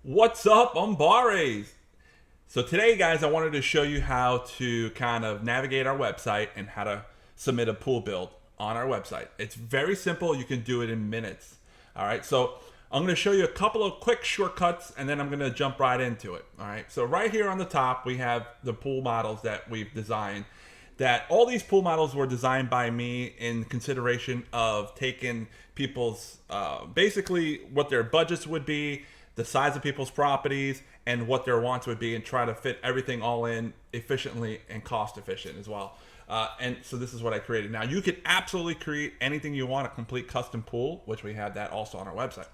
What's up, Umbares? So today, guys, I wanted to show you how to kind of navigate our website and how to submit a pool build on our website. It's very simple. You can do it in minutes. All right. So I'm going to show you a couple of quick shortcuts, and then I'm going to jump right into it. All right. So right here on the top, we have the pool models that we've designed. That all these pool models were designed by me in consideration of taking people's basically what their budgets would be, the size of people's properties, and what their wants would be, and try to fit everything all in efficiently and cost efficient as well. And so this is what I created. Now you could absolutely create anything you want, a complete custom pool, which we have that also on our website.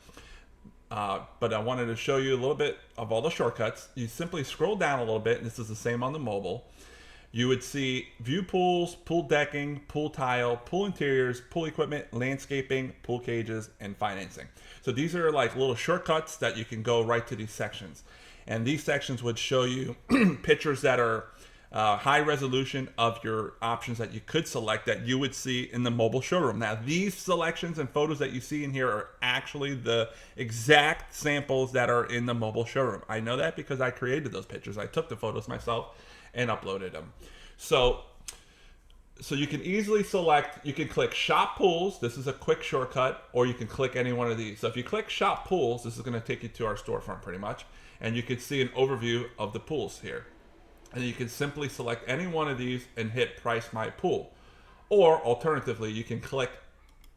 But I wanted to show you a little bit of all the shortcuts. You simply scroll down a little bit, and this is the same on the mobile. You would see view pools, pool decking, pool tile, pool interiors, pool equipment, landscaping, pool cages, and financing. So these are like little shortcuts that you can go right to these sections. And these sections would show you pictures that are high resolution of your options that you could select that you would see in the mobile showroom. Now, these selections and photos that you see in here are actually the exact samples that are in the mobile showroom. I know that because I created those pictures. I took the photos myself and uploaded them. So you can easily select, you can click shop pools. This is a quick shortcut, or you can click any one of these. So if you click shop pools, this is going to take you to our storefront pretty much. And you can see an overview of the pools here. And you can simply select any one of these and hit price my pool. Or alternatively, you can click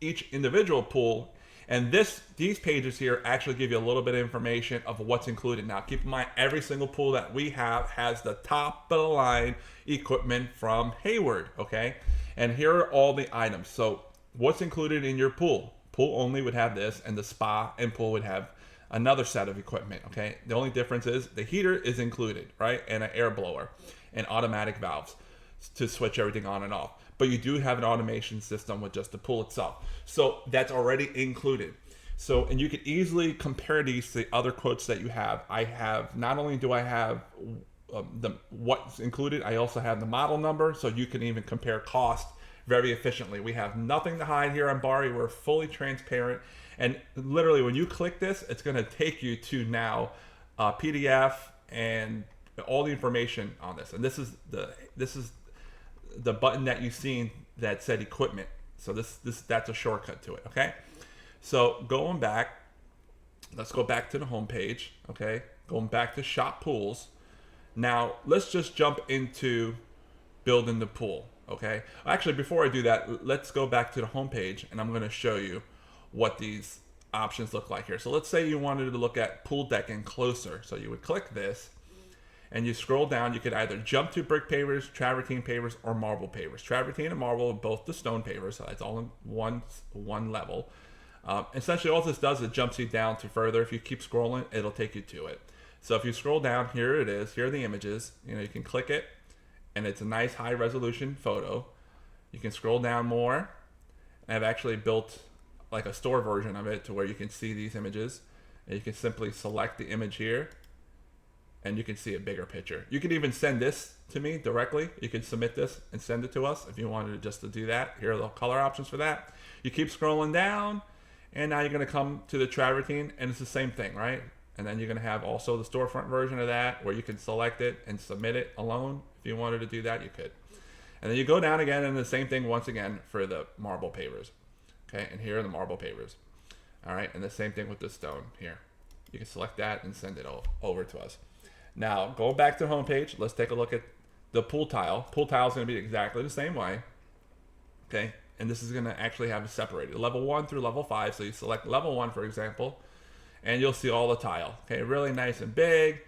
each individual pool, and these pages here actually give you a little bit of information of what's included. Now, keep in mind, every single pool that we have has the top of the line equipment from Hayward, okay? And here are all the items. So what's included in your pool? Pool only would have this, and the spa and pool would have another set of equipment, okay? The only difference is the heater is included, right? And an air blower and automatic valves to switch everything on and off. But you do have an automation system with just the pool itself. So that's already included. So, and you can easily compare these to the other quotes that you have. I have, not only do I have what's included, I also have the model number, so you can even compare cost very efficiently. We have nothing to hide here on Umbare. We're fully transparent. And literally when you click this, it's gonna take you to now PDF and all the information on this. And this is the button that you've seen that said equipment. So that's a shortcut to it, okay? So going back, let's go back to the home page, okay? Going back to shop pools. Now, let's just jump into building the pool, okay? Actually, before I do that, let's go back to the home page, and I'm gonna show you what these options look like here. So let's say you wanted to look at pool decking closer. So you would click this, and you scroll down. You could either jump to brick pavers, travertine pavers, or marble pavers. Travertine and marble are both the stone pavers, so it's all in one level. Essentially, all this does is it jumps you down to further. If you keep scrolling, it'll take you to it. So if you scroll down, here it is. Here are the images. You can click it, and it's a nice high resolution photo. You can scroll down more. I've actually built like a store version of it to where you can see these images, and you can simply select the image here, and you can see a bigger picture. You can even send this to me directly. You can submit this and send it to us if you wanted just to do that. Here are the color options for that. You keep scrolling down, and now you're gonna come to the travertine, and it's the same thing, right? And then you're gonna have also the storefront version of that, where you can select it and submit it alone. If you wanted to do that, you could. And then you go down again, and the same thing once again for the marble pavers. Okay, and here are the marble pavers. All right, and the same thing with the stone here. You can select that and send it over to us. Now, going back to the home page, let's take a look at the pool tile. Pool tile is going to be exactly the same way. Okay, and this is going to actually have it separated. Level 1 through level 5. So you select level 1, for example, and you'll see all the tile. Okay, really nice and big,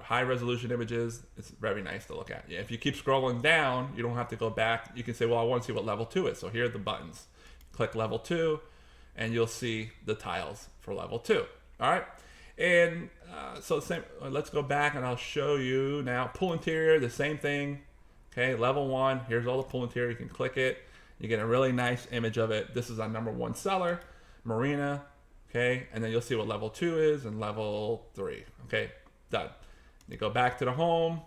high resolution images. It's very nice to look at. Yeah, if you keep scrolling down, you don't have to go back. You can say, well, I want to see what level 2 is. So here are the buttons. Click level 2, and you'll see the tiles for level 2. All right. And so same, let's go back, and I'll show you now. Pool interior, the same thing. Okay, level 1. Here's all the pool interior. You can click it. You get a really nice image of it. This is our #1 seller, Marina. Okay, and then you'll see what level 2 is and level 3. Okay, done. You go back to the home,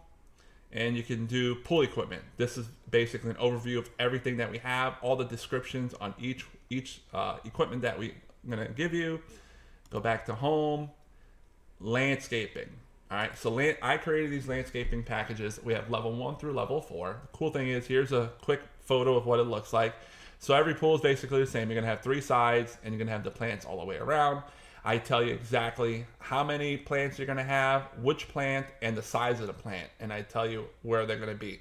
and you can do pool equipment. This is basically an overview of everything that we have, all the descriptions on each equipment that we're gonna give you. Go back to home. landscaping. All right, so I created these landscaping packages. We have level 1 through level 4. The cool thing is, here's a quick photo of what it looks like. So every pool is basically the same. You're gonna have 3 sides, and you're gonna have the plants all the way around. I tell you exactly how many plants you're gonna have, which plant, and the size of the plant, and I tell you where they're gonna be.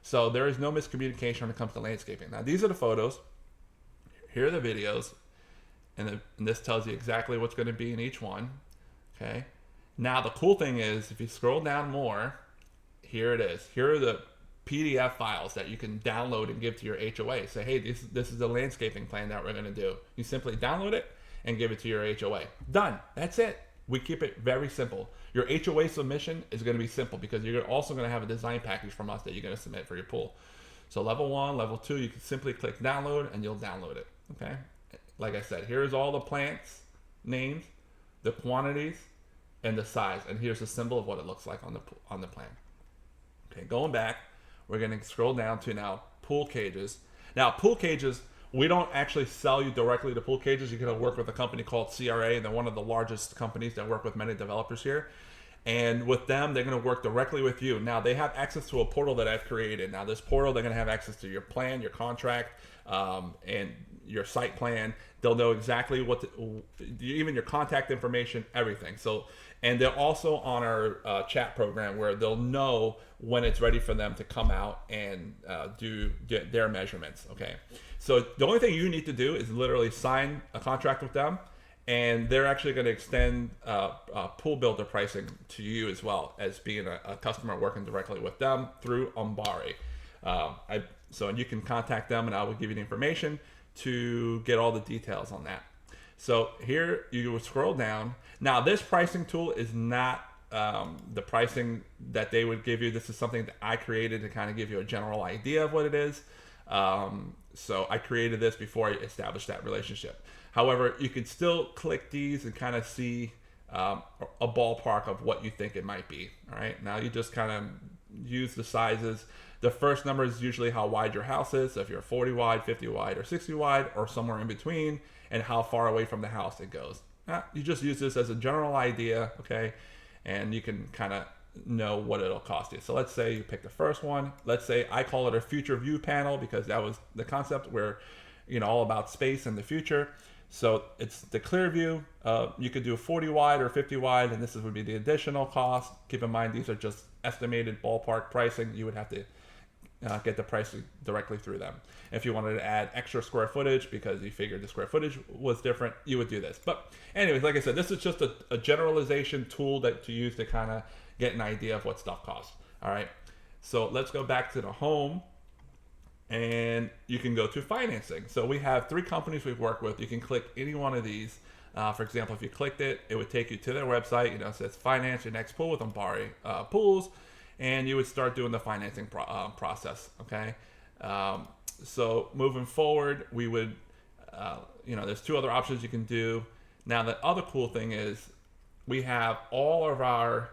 So there is no miscommunication when it comes to landscaping. Now these are the photos. Here are the videos, and this tells you exactly what's gonna be in each one. Okay. Now the cool thing is, if you scroll down more, here it is. Here are the PDF files that you can download and give to your HOA. Say, hey, this is the landscaping plan that we're going to do. You simply download it and give it to your HOA. Done. That's it. We keep it very simple. Your HOA submission is going to be simple because you're also going to have a design package from us that you're going to submit for your pool. So level 1, level 2, you can simply click download and you'll download it. Okay. Like I said, here's all the plants names, the quantities, and the size, and here's a symbol of what it looks like on the plan. Okay, going back, we're going to scroll down to now pool cages. Now pool cages, we don't actually sell you directly to pool cages. You're going to work with a company called CRA, and they're one of the largest companies that work with many developers here. And with them, they're going to work directly with you. Now they have access to a portal that I've created. Now this portal, they're going to have access to your plan, your contract, and your site plan. They'll know exactly even your contact information, everything. So, and they're also on our chat program where they'll know when it's ready for them to come out and do their measurements. Okay. So the only thing you need to do is literally sign a contract with them, and they're actually going to extend pool builder pricing to you as well as being a customer working directly with them through Umbare. So you can contact them, and I will give you the information to get all the details on that. So here you will scroll down. Now this pricing tool is not the pricing that they would give you. This is something that I created to kind of give you a general idea of what it is. So I created this before I established that relationship. However, you could still click these and kind of see a ballpark of what you think it might be. All right. Now you just kind of use the sizes. The first number is usually how wide your house is. So if you're 40 wide, 50 wide, or 60 wide, or somewhere in between, and how far away from the house it goes. You just use this as a general idea, okay? And you can kind of know what it'll cost you. So let's say you pick the first one. Let's say I call it a future view panel because that was the concept where, all about space and the future. So it's the clear view. You could do a 40 wide or 50 wide, and this would be the additional cost. Keep in mind, these are just estimated ballpark pricing. You would have to get the pricing directly through them. If you wanted to add extra square footage because you figured the square footage was different, you would do this. But anyways, like I said, this is just a generalization tool that to use to kind of get an idea of what stuff costs. All right. So let's go back to the home, and you can go to financing. So we have 3 companies we've worked with. You can click any one of these. For example, if you clicked it, it would take you to their website. It says finance your next pool with Umbare Pools. And you would start doing the financing process, okay? So moving forward, we would, there's 2 other options you can do. Now, the other cool thing is we have all of our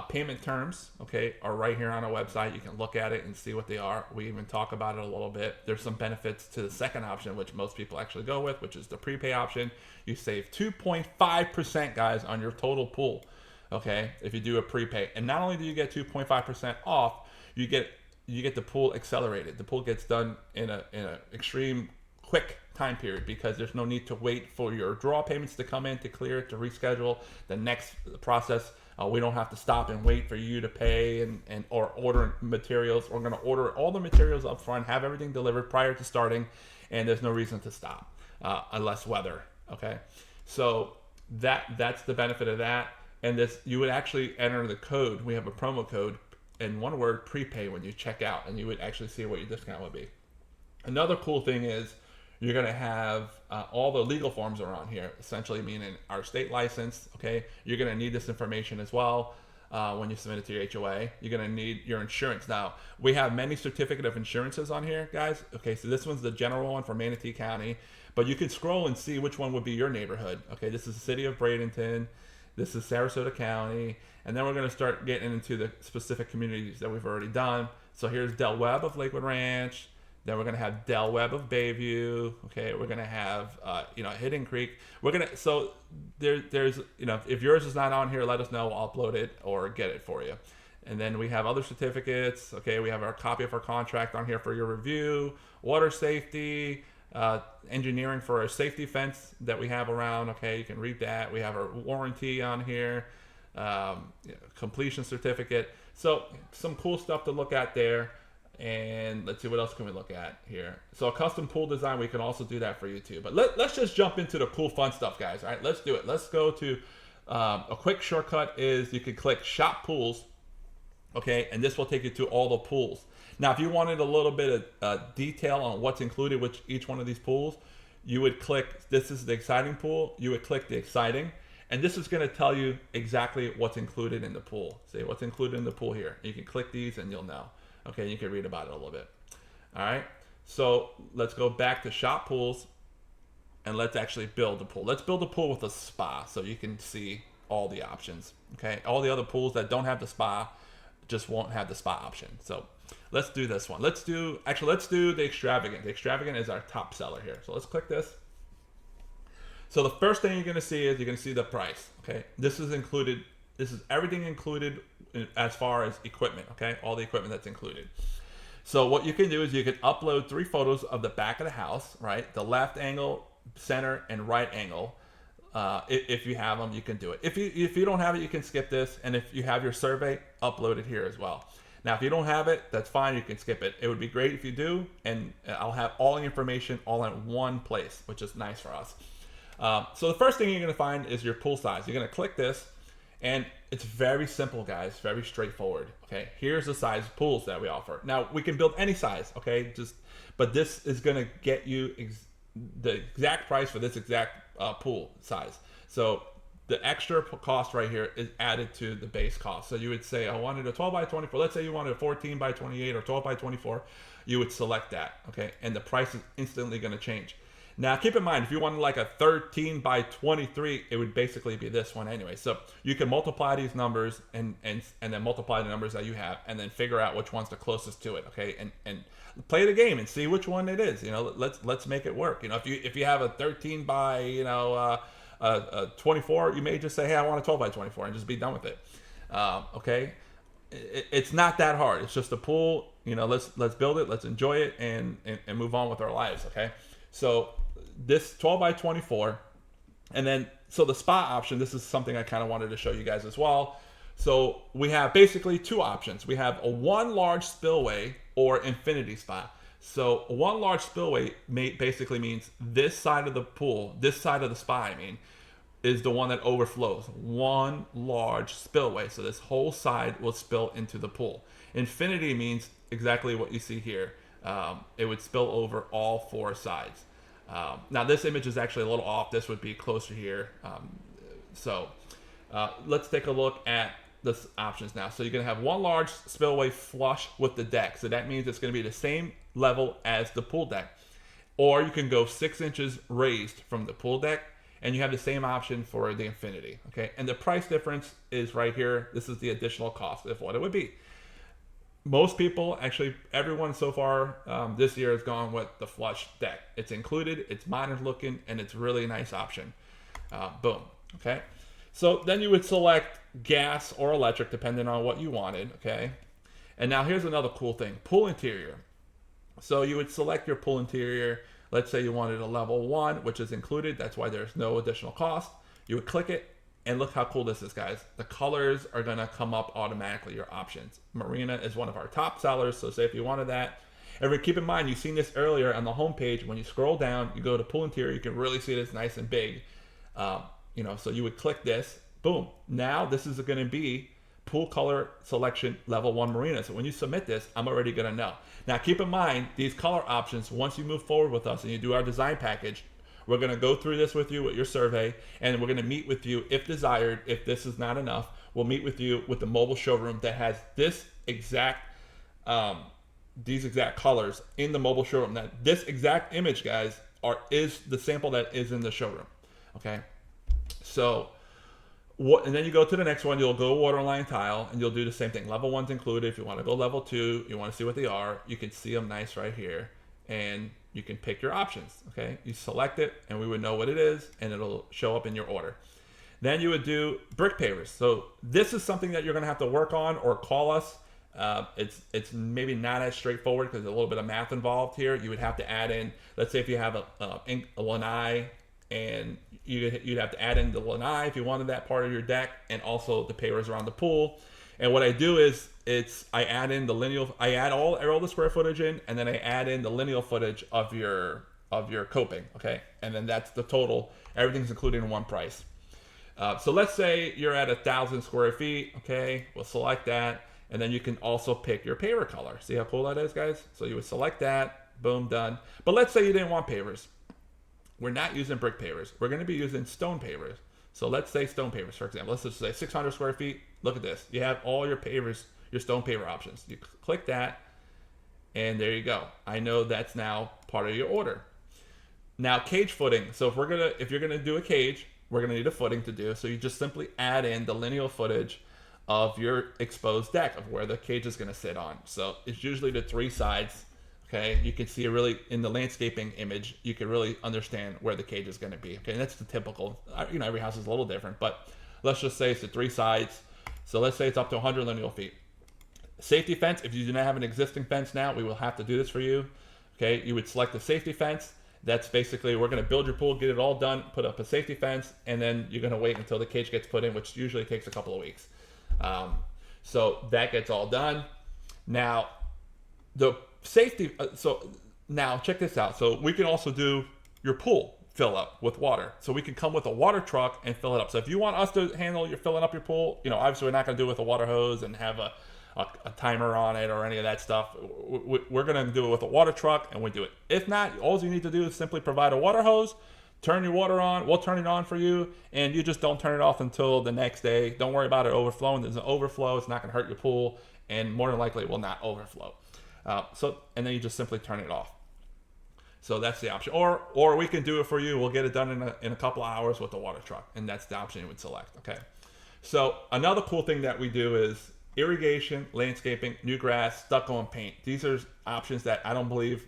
payment terms, okay, are right here on our website. You can look at it and see what they are. We even talk about it a little bit. There's some benefits to the second option, which most people actually go with, which is the prepay option. You save 2.5%, guys, on your total pool. Okay, if you do a prepay, and not only do you get 2.5% off, you get the pool accelerated. The pool gets done in a extreme quick time period because there's no need to wait for your draw payments to come in to clear it, to reschedule the next process. We don't have to stop and wait for you to pay or order materials. We're going to order all the materials up front, have everything delivered prior to starting, and there's no reason to stop unless weather. Okay, so that's the benefit of that. And this, you would actually enter the code. We have a promo code, and one word, prepay, when you check out, and you would actually see what your discount would be. Another cool thing is you're going to have all the legal forms are on here, essentially meaning our state license, okay? You're going to need this information as well when you submit it to your HOA. You're going to need your insurance. Now, we have many certificate of insurances on here, guys. Okay, so this one's the general one for Manatee County, but you can scroll and see which one would be your neighborhood. Okay, this is the city of Bradenton. This is Sarasota County, and then we're going to start getting into the specific communities that we've already done. So here's Del Webb of Lakewood Ranch, Then we're gonna have Del Webb of Bayview. Okay, we're gonna have Hidden Creek. So there's if yours is not on here, let us know. I'll upload it or get it for you. And then we have other certificates. Okay, we have our copy of our contract on here for your review. Water safety, engineering for our safety fence that we have around. Okay, you can read that. We have our warranty on here, completion certificate. So some cool stuff to look at there. And let's see, what else can we look at here? So a custom pool design, we can also do that for you too. But let's just jump into the cool fun stuff, guys. All right, let's do it. Let's go to a quick shortcut is you can click Shop Pools. Okay, and this will take you to all the pools. Now, if you wanted a little bit of detail on what's included with each one of these pools, you would click, this is the exciting pool, you would click the exciting, and this is gonna tell you exactly what's included in the pool. See what's included in the pool here. You can click these and you'll know. Okay, you can read about it a little bit. All right, so let's go back to Shop Pools, and let's actually build the pool. Let's build a pool with a spa so you can see all the options. Okay, all the other pools that don't have the spa just won't have the spa option. So let's do this one. Let's do the extravagant. The extravagant is our top seller here. So let's click this. So the first thing you're going to see is you're going to see the price. Okay, this is included. This is everything included as far as equipment. Okay, all the equipment that's included. So what you can do is you can upload 3 photos of the back of the house, right? The left angle, center, and right angle. If you have them, you can do it. If you don't have it, you can skip this. And if you have your survey, upload it here as well. Now, if you don't have it, that's fine. You can skip it. It would be great if you do, and I'll have all the information all in one place, which is nice for us. So the first thing you're going to find is your pool size. You're going to click this, and it's very simple, guys. Very straightforward. Okay, here's the size of pools that we offer. Now, we can build any size. Okay, but this is going to get you the exact price for this exact pool size. So the extra cost right here is added to the base cost. So you would say, I wanted a 12 by 24. Let's say you wanted a 14 by 28 or 12 by 24. You would select that, okay? And the price is instantly going to change. Now, keep in mind, if you wanted like a 13 by 23, it would basically be this one anyway. So you can multiply these numbers and then multiply the numbers that you have and then figure out which one's the closest to it, okay? And play the game and see which one it is. Let's make it work. If you have a 13 by a 24, you may just say, hey, I want a 12 by 24 and just be done with it. Okay, it's not that hard. It's just a pool. Let's build it, let's enjoy it, and move on with our lives. Okay, so this 12 by 24, and then so the spa option. This is something I kind of wanted to show you guys as well. So we have basically 2 options. We have a 1 large spillway or infinity spa. So one large spillway basically means this side of the pool, this side of the spa, is the one that overflows. 1 large spillway. So this whole side will spill into the pool. Infinity means exactly what you see here. It would spill over all 4 sides. Now this image is actually a little off. This would be closer here. Let's take a look at the options now. So you're going to have 1 large spillway flush with the deck. So that means it's going to be the same level as the pool deck. Or you can go 6 inches raised from the pool deck, and you have the same option for the infinity. Okay, and the price difference is right here. This is the additional cost of what it would be. Most people, actually everyone so far this year has gone with the flush deck. It's included, it's modern looking, and it's really a nice option. Boom. Okay. So then you would select gas or electric depending on what you wanted, okay? And now here's another cool thing, pool interior. So you would select your pool interior. Let's say you wanted a level 1, which is included. That's why there's no additional cost. You would click it, and look how cool this is, guys. The colors are gonna come up automatically, your options. Marina is one of our top sellers, so say if you wanted that. And keep in mind, you've seen this earlier on the homepage. When you scroll down, you go to pool interior, you can really see this nice and big. So you would click this, boom. Now this is going to be pool color selection level 1 marina. So when you submit this, I'm already going to know. Now keep in mind, these color options, once you move forward with us and you do our design package, we're going to go through this with you with your survey, and we're going to meet with you if desired. If this is not enough, we'll meet with you with the mobile showroom that has these exact colors in the mobile showroom. Now this exact image, guys, is the sample that is in the showroom. Okay. So, and then you go to the next one, you'll go waterline tile, and you'll do the same thing. Level 1's included. If you want to go level 2, you want to see what they are, you can see them nice right here. and you can pick your options. Okay, you select it, and we would know what it is, and it'll show up in your order. Then you would do brick pavers. So this is something that you're going to have to work on or call us. It's maybe not as straightforward because there's a little bit of math involved here. You would have to add in, let's say if you have a lanai, and you'd have to add in the lanai if you wanted that part of your deck, and also the pavers around the pool. And what I do is I add in the lineal, I add all the square footage in, and then I add in the lineal footage of your coping. Okay, and then that's the total. Everything's included in one price. So let's say you're at 1,000 square feet. Okay, we'll select that, and then you can also pick your paver color. See how cool that is, guys? So you would select that, boom, done. But let's say you didn't want pavers. We're not using brick pavers. We're going to be using stone pavers. So let's say stone pavers, for example. Let's just say 600 square feet. Look at this. You have all your pavers, your stone paver options. You click that, and there you go. I know that's now part of your order. Now, cage footing. So if you're gonna do a cage, we're gonna need a footing to do. So you just simply add in the lineal footage of your exposed deck of where the cage is gonna sit on. So it's usually the 3 sides. Okay, you can see really in the landscaping image, you can really understand where the cage is going to be. Okay, and that's the typical. Every house is a little different, but let's just say it's the 3 sides. So let's say it's up to 100 lineal feet. Safety fence. If you do not have an existing fence now, we will have to do this for you. Okay, you would select the safety fence. That's basically, we're going to build your pool, get it all done, put up a safety fence, and then you're going to wait until the cage gets put in, which usually takes a couple of weeks. So that gets all done. Now, the safety, so now check this out. So we can also do your pool fill up with water. So we can come with a water truck and fill it up. So if you want us to handle your filling up your pool, obviously we're not going to do it with a water hose and have a timer on it or any of that stuff. We're going to do it with a water truck, and we do it. If not, all you need to do is simply provide a water hose, turn your water on, we'll turn it on for you, and you just don't turn it off until the next day. Don't worry about it overflowing. There's an overflow. It's not going to hurt your pool, and more than likely it will not overflow. And then you just simply turn it off. So that's the option. Or we can do it for you. We'll get it done in a couple of hours with the water truck, and that's the option you would select. Okay. So another cool thing that we do is irrigation, landscaping, new grass, stucco, and paint. These are options that I don't believe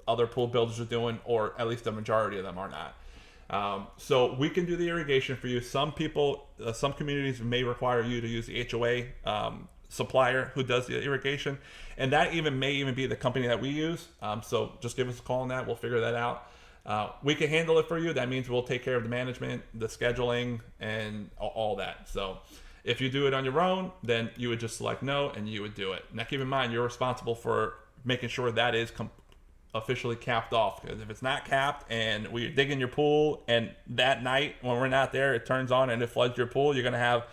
other pool builders are doing, or at least the majority of them are not. So we can do the irrigation for you. Some people, some communities may require you to use the HOA supplier who does the irrigation, and that may be the company that we use. So just give us a call on that. We'll figure that out. We can handle it for you. That means we'll take care of the management, the scheduling, and all that. So if you do it on your own, then you would just select no, and you would do it. Now keep in mind, you're responsible for making sure that is officially capped off, because if it's not capped and we're digging your pool and that night when we're not there it turns on and it floods your pool, you're going to have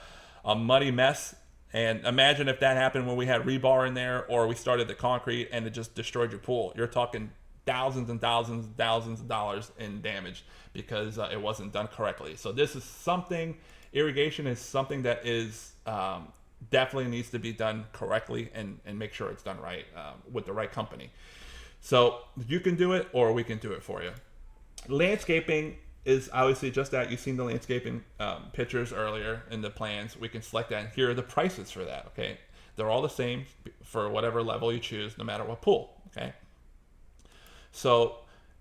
a muddy mess. And imagine if that happened when we had rebar in there, or we started the concrete and it just destroyed your pool. You're talking thousands and thousands and thousands of dollars in damage because it wasn't done correctly. So this is something, irrigation is something that is definitely needs to be done correctly, and make sure it's done right with the right company. So you can do it, or we can do it for you. Landscaping is obviously just that. You've seen the landscaping pictures earlier in the plans. We can select that, and here are the prices for that. Okay, they're all the same for whatever level you choose, no matter what pool. Okay, so,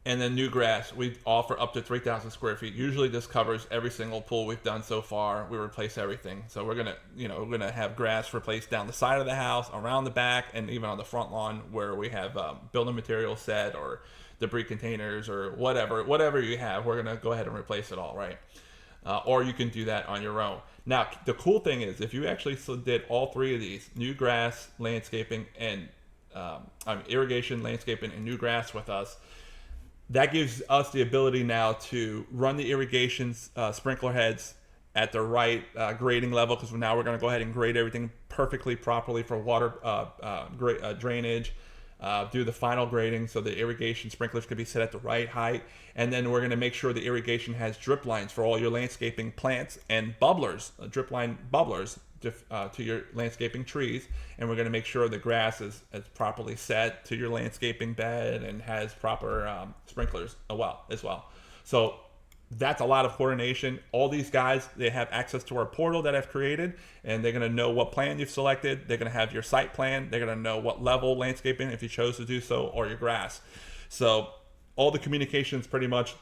and then new grass, we offer up to 3,000 square feet. Usually this covers every single pool we've done so far. We replace everything. So we're gonna have grass replaced down the side of the house, around the back, and even on the front lawn where we have building materials set or debris containers or whatever you have. We're gonna go ahead and replace it all, right? Or you can do that on your own. Now the cool thing is, if you actually did all 3 of these, new grass, landscaping, and irrigation, landscaping, and new grass with us, that gives us the ability now to run the irrigation sprinkler heads at the right grading level, because now we're going to go ahead and grade everything perfectly, properly for water drainage. Do the final grading so the irrigation sprinklers can be set at the right height, and then we're going to make sure the irrigation has drip lines for all your landscaping plants and bubblers, drip line bubblers to your landscaping trees, and we're going to make sure the grass is properly set to your landscaping bed and has proper sprinklers as well. So that's a lot of coordination. All these guys, they have access to our portal that I've created, and they're going to know what plan you've selected. They're going to have your site plan. They're going to know what level landscaping, if you chose to do so, or your grass. So all the communications pretty much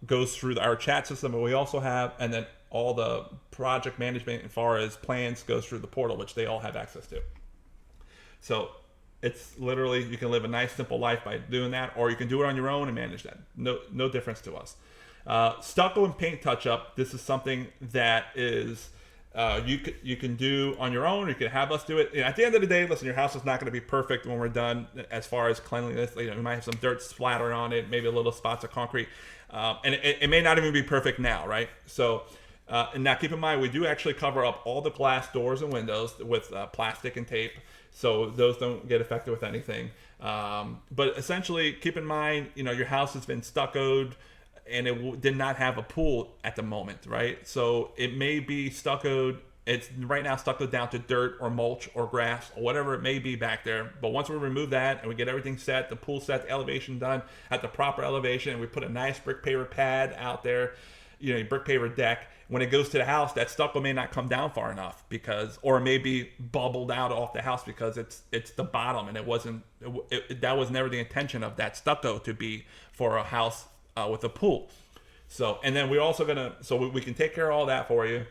goes through our chat system that we also have, and then all the project management as far as plans goes through the portal, which they all have access to. So it's literally, you can live a nice simple life by doing that, or you can do it on your own and manage that. No difference to us. Stucco and paint touch up. This is something that is you can do on your own, or you can have us do it. At the end of the day, listen, your house is not going to be perfect when we're done as far as cleanliness. We might have some dirt splatter on it, maybe a little spots of concrete, and it may not even be perfect now, right? So, and now keep in mind, we do actually cover up all the glass doors and windows with plastic and tape, so those don't get affected with anything. But essentially, keep in mind, your house has been stuccoed, and it did not have a pool at the moment, right? So it may be stuccoed. It's right now stuccoed down to dirt or mulch or grass or whatever it may be back there. But once we remove that and we get everything set, the pool set, the elevation done at the proper elevation, and we put a nice brick paver pad out there, a brick paver deck, when it goes to the house, that stucco may not come down far enough or it may be bubbled out off the house because it's the bottom, and that was never the intention of that stucco to be for a house with a pool. So, and then we're also we can take care of all that for you.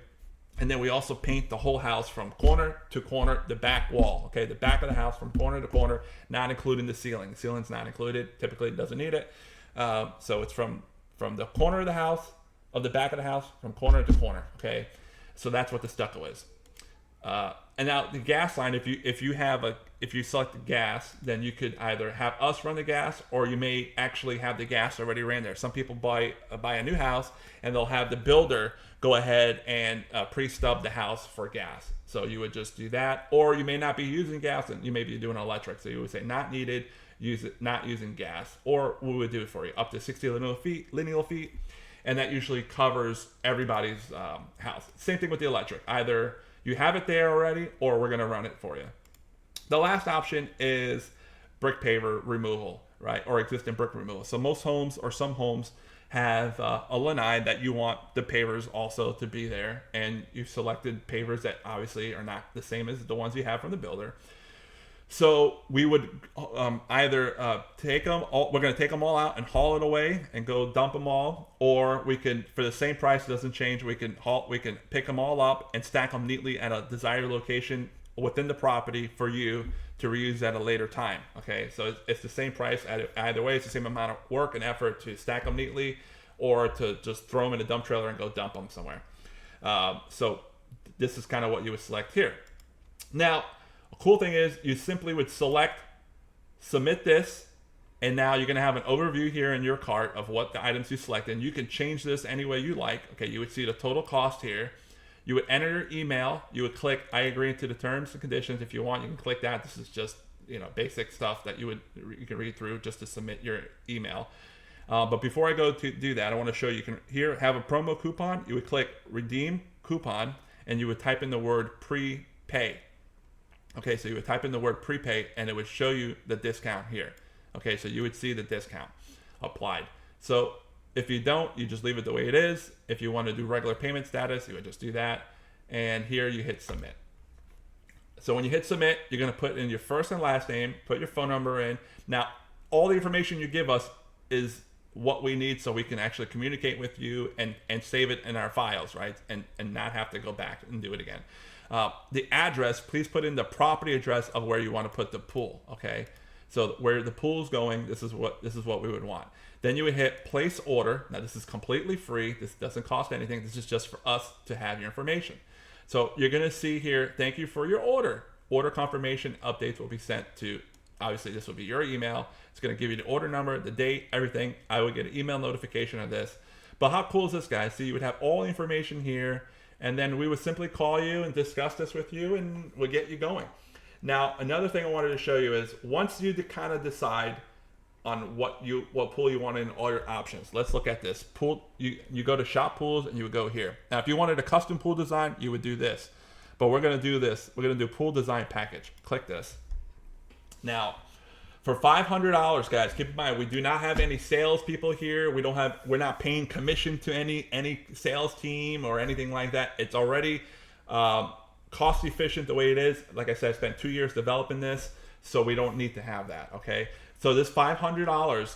And then we also paint the whole house from corner to corner, the back wall, okay? The back of the house from corner to corner, not including the ceiling. The ceiling's not included. Typically, it doesn't need it. So it's from the corner of the house, of the back of the house, from corner to corner, okay? So that's what the stucco is. And now the gas line, if you select the gas, then you could either have us run the gas, or you may actually have the gas already ran there. Some people buy a new house and they'll have the builder go ahead and pre-stub the house for gas. So you would just do that, or you may not be using gas and you may be doing electric. So you would say not needed, use it, not using gas, or we would do it for you up to 60 lineal feet, and that usually covers everybody's house. Same thing with the electric. Either you have it there already, or we're going to run it for you. The last option is brick paver removal, right? Or existing brick removal. So most homes, or some homes, have a lanai that you want the pavers also to be there. And you've selected pavers that obviously are not the same as the ones you have from the builder. So we would either take them all, we're going to take them all out and haul it away and go dump them all, or we can, for the same price, it doesn't change, we can pick them all up and stack them neatly at a desired location within the property for you to reuse at a later time. Okay, so it's the same price either way. It's the same amount of work and effort to stack them neatly, or to just throw them in a dump trailer and go dump them somewhere. So this is kind of what you would select here. Now, a cool thing is you simply would submit this, and now you're going to have an overview here in your cart of what the items you selected. And you can change this any way you like. Okay, you would see the total cost here. You would enter your email. You would click I agree to the terms and conditions. If you want, you can click that. This is just basic stuff that you can read through just to submit your email. But before I go to do that, I want to show you can here have a promo coupon. You would click redeem coupon, and you would type in the word prepay. Okay, so you would type in the word prepay, and it would show you the discount here. Okay, so you would see the discount applied. So if you don't, you just leave it the way it is. If you want to do regular payment status, you would just do that. And here you hit submit. So when you hit submit, you're going to put in your first and last name, put your phone number in. Now, all the information you give us is what we need so we can actually communicate with you and save it in our files, right? And not have to go back and do it again. The address, please put in the property address of where you want to put the pool, okay? So where the pool is going, this is what we would want. Then you would hit place order. Now this is completely free. This doesn't cost anything. This is just for us to have your information. So you're going to see here, thank you for your order. Order confirmation updates will be sent to, obviously this will be your email. It's going to give you the order number, the date, everything. I would get an email notification of this. But how cool is this, guys? So you would have all the information here, and then we would simply call you and discuss this with you, and we'll get you going. Now, another thing I wanted to show you is once you kind of decide on what pool you want in all your options. Let's look at this. Pool, you go to shop pools and you would go here. Now, if you wanted a custom pool design, you would do this. But we're going to do this. We're going to do pool design package. Click this. Now, for $500, guys, keep in mind, we do not have any sales people here. We're not paying commission to any sales team or anything like that. It's already cost efficient the way it is. Like I said, I spent 2 years developing this, so we don't need to have that, okay? So this $500,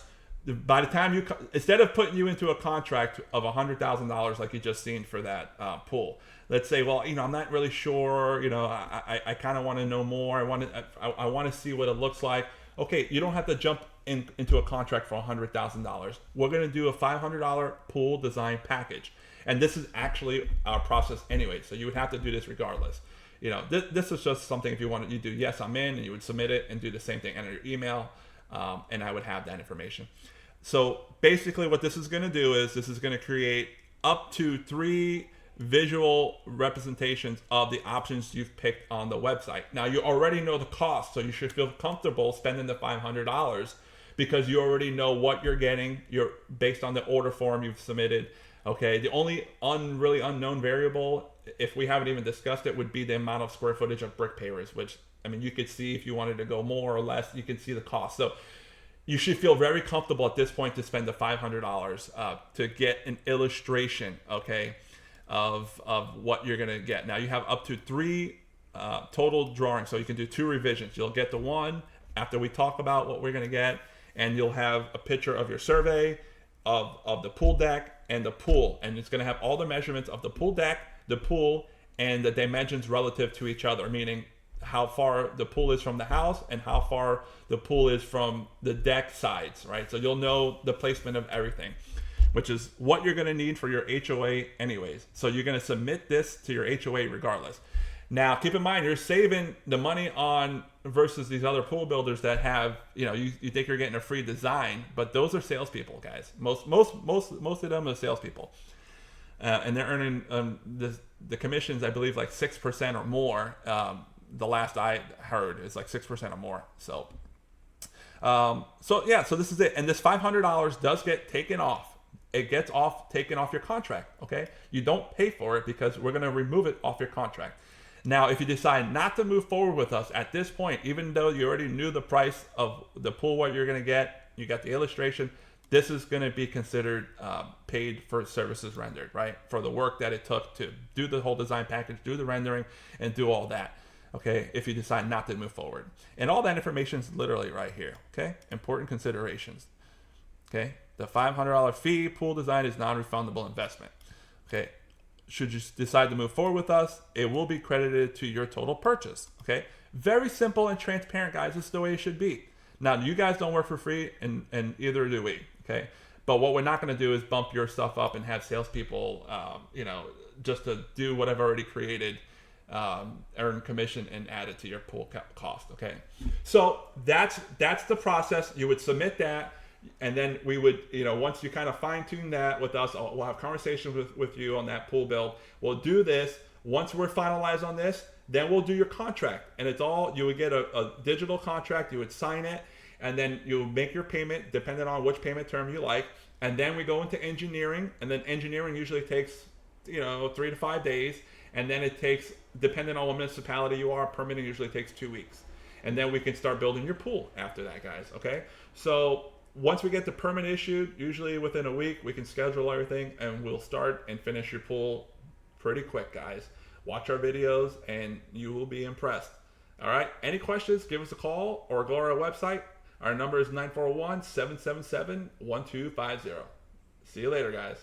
by the time you, instead of putting you into a contract of $100,000 like you just seen for that pool, let's say, well, I'm not really sure, I kind of want to know more. I want to see what it looks like. Okay, you don't have to jump into a contract for $100,000. We're going to do a $500 pool design package. And this is actually our process anyway. So you would have to do this regardless. This is just something, if you wanted, you do, yes, I'm in, and you would submit it and do the same thing, enter your email, and I would have that information. So basically what this is going to do is this is going to create up to 3 visual representations of the options you've picked on the website. Now you already know the cost, so you should feel comfortable spending the $500 because you already know what you're getting. You're based on the order form you've submitted. Okay, the only really unknown variable, if we haven't even discussed it, would be the amount of square footage of brick pavers, which, you could see if you wanted to go more or less, you can see the cost. So you should feel very comfortable at this point to spend the $500 to get an illustration, okay, of what you're going to get. Now you have up to 3 total drawings, so you can do 2 revisions. You'll get the one after we talk about what we're going to get, and you'll have a picture of your survey of the pool deck and the pool, and it's going to have all the measurements of the pool deck, the pool, and the dimensions relative to each other, meaning how far the pool is from the house and how far the pool is from the deck sides, right? So you'll know the placement of everything, which is what you're going to need for your HOA anyways. So you're going to submit this to your HOA regardless. Now, keep in mind, you're saving the money on versus these other pool builders that have, you think you're getting a free design, but those are salespeople, guys. Most of them are salespeople, and they're earning the commissions, I believe, like 6% or more. The last I heard is like 6% or more. So this is it, and this $500 does get taken off. It gets taken off your contract. Okay, you don't pay for it because we're going to remove it off your contract. Now, if you decide not to move forward with us at this point, even though you already knew the price of the pool, what you're going to get, you got the illustration, this is going to be considered paid for services rendered, right? For the work that it took to do the whole design package, do the rendering, and do all that, okay, if you decide not to move forward. And all that information is literally right here, okay? Important considerations, okay? The $500 fee, pool design is non-refundable investment, okay? Should you decide to move forward with us, it will be credited to your total purchase. Okay, very simple and transparent, guys. This is the way it should be. Now, you guys don't work for free, and either do we. Okay, but what we're not going to do is bump your stuff up and have salespeople, just to do whatever already created, earn commission and add it to your pool cost. Okay, so that's the process. You would submit that. And then we would, once you kind of fine tune that with us, we'll have conversations with you on that pool build. We'll do this. Once we're finalized on this, then we'll do your contract. And it's all, you would get a digital contract, you would sign it, and then you make your payment depending on which payment term you like. And then we go into engineering, and then engineering usually takes, 3 to 5 days. And then it takes, depending on what municipality you are, permitting usually takes 2 weeks. And then we can start building your pool after that, guys, okay? So once we get the permit issued, usually within a week, we can schedule everything and we'll start and finish your pool pretty quick, guys. Watch our videos and you will be impressed. All right. Any questions, give us a call or go to our website. Our number is 941-777-1250. See you later, guys.